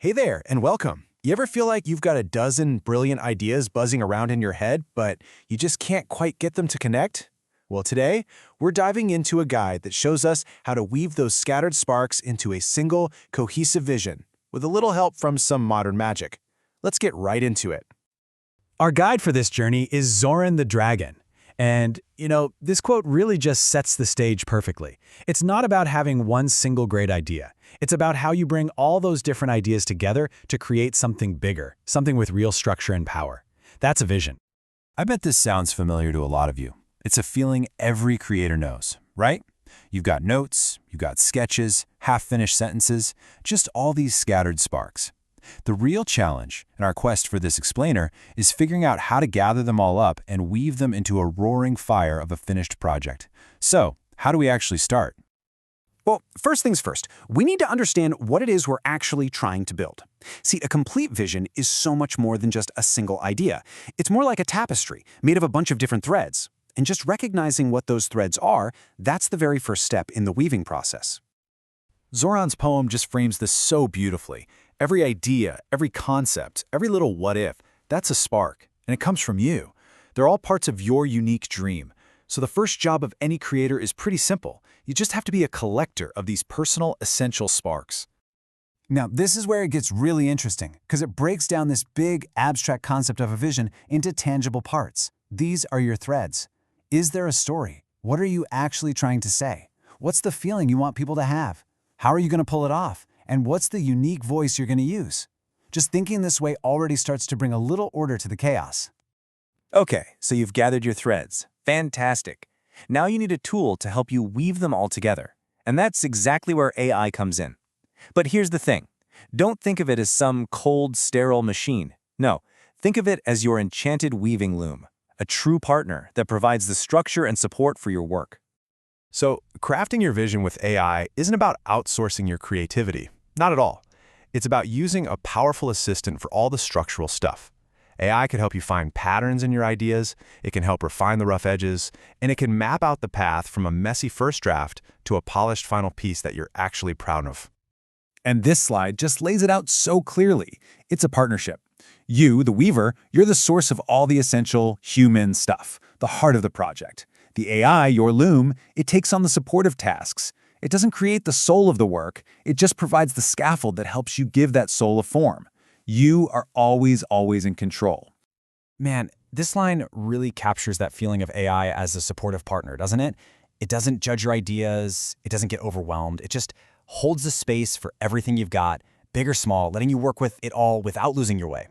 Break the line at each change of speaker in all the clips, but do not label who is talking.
Hey there, and welcome. You ever feel like you've got a dozen brilliant ideas buzzing around in your head, but you just can't quite get them to connect? Well, today, we're diving into a guide that shows us how to weave those scattered sparks into a single, cohesive vision, with a little help from some modern magic. Let's get right into it.
Our guide for this journey is Zoran the Dragon. And, this quote really just sets the stage perfectly. It's not about having one single great idea. It's about how you bring all those different ideas together to create something bigger, something with real structure and power. That's a vision.
I bet this sounds familiar to a lot of you. It's a feeling every creator knows, right? You've got notes, you've got sketches, half-finished sentences, just all these scattered sparks. The real challenge in our quest for this explainer is figuring out how to gather them all up and weave them into a roaring fire of a finished project. So, how do we actually start?
Well, first things first, we need to understand what it is we're actually trying to build. See, a complete vision is so much more than just a single idea. It's more like a tapestry made of a bunch of different threads. And just recognizing what those threads are, that's the very first step in the weaving process.
Zoran's poem just frames this so beautifully. Every idea, every concept, every little what-if, that's a spark, and it comes from you. They're all parts of your unique dream. So the first job of any creator is pretty simple. You just have to be a collector of these personal, essential sparks.
Now, this is where it gets really interesting, because it breaks down this big, abstract concept of a vision into tangible parts. These are your threads. Is there a story? What are you actually trying to say? What's the feeling you want people to have? How are you going to pull it off? And what's the unique voice you're going to use? Just thinking this way already starts to bring a little order to the chaos.
Okay, so you've gathered your threads. Fantastic. Now you need a tool to help you weave them all together. And that's exactly where AI comes in. But here's the thing. Don't think of it as some cold, sterile machine. No, think of it as your enchanted weaving loom, a true partner that provides the structure and support for your work.
So, crafting your vision with AI isn't about outsourcing your creativity. Not at all. It's about using a powerful assistant for all the structural stuff. AI can help you find patterns in your ideas, it can help refine the rough edges, and it can map out the path from a messy first draft to a polished final piece that you're actually proud of.
And this slide just lays it out so clearly. It's a partnership. You, the weaver, you're the source of all the essential human stuff, the heart of the project. The AI, your loom, it takes on the supportive tasks. It doesn't create the soul of the work, it just provides the scaffold that helps you give that soul a form. You are always in control.
Man, this line really captures that feeling of AI as a supportive partner, doesn't it? It doesn't judge your ideas, it doesn't get overwhelmed, it just holds the space for everything you've got, big or small, letting you work with it all without losing your way.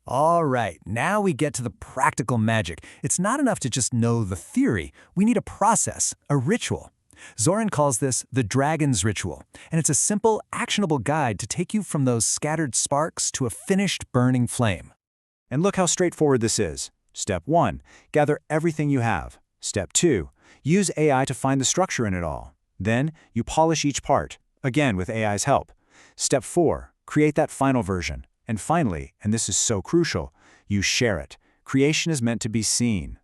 All right, now we get to the practical magic. It's not enough to just know the theory. We need a process, a ritual. Zoran calls this the Dragon's Ritual, and it's a simple, actionable guide to take you from those scattered sparks to a finished burning flame.
And look how straightforward this is. Step 1, gather everything you have. Step 2, use AI to find the structure in it all. Then, you polish each part, again with AI's help. Step 4, create that final version. And finally, and this is so crucial, you share it. Creation is meant to be seen.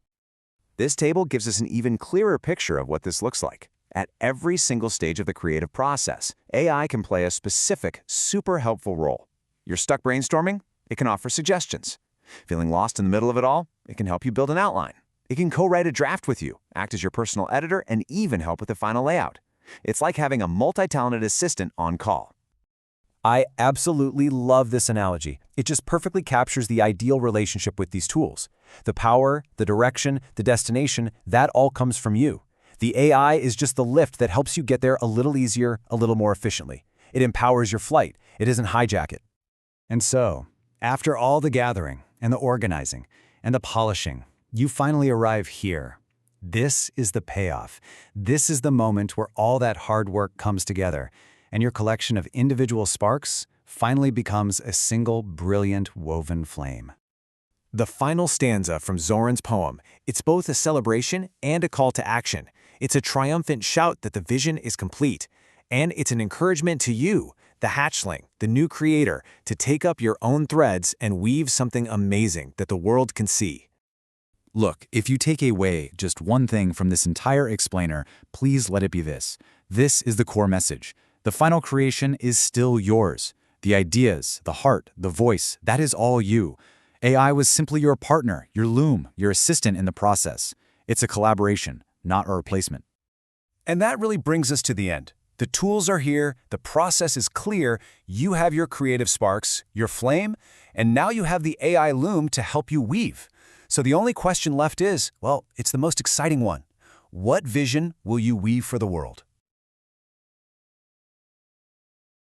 This table gives us an even clearer picture of what this looks like. At every single stage of the creative process, AI can play a specific, super helpful role. You're stuck brainstorming? It can offer suggestions. Feeling lost in the middle of it all? It can help you build an outline. It can co-write a draft with you, act as your personal editor, and even help with the final layout. It's like having a multi-talented assistant on call.
I absolutely love this analogy. It just perfectly captures the ideal relationship with these tools. The power, the direction, the destination, that all comes from you. The AI is just the lift that helps you get there a little easier, a little more efficiently. It empowers your flight. It doesn't hijack it.
And so, after all the gathering and the organizing and the polishing, you finally arrive here. This is the payoff. This is the moment where all that hard work comes together, and your collection of individual sparks finally becomes a single brilliant woven flame.
The final stanza from Zoran's poem, it's both a celebration and a call to action. It's a triumphant shout that the vision is complete. And it's an encouragement to you, the hatchling, the new creator, to take up your own threads and weave something amazing that the world can see.
Look, if you take away just one thing from this entire explainer, please let it be this. This is the core message. The final creation is still yours.
The ideas, the heart, the voice, that is all you. AI was simply your partner, your loom, your assistant in the process. It's a collaboration, not a replacement.
And that really brings us to the end. The tools are here, the process is clear, you have your creative sparks, your flame, and now you have the AI loom to help you weave. So the only question left is, well, it's the most exciting one. What vision will you weave for the world?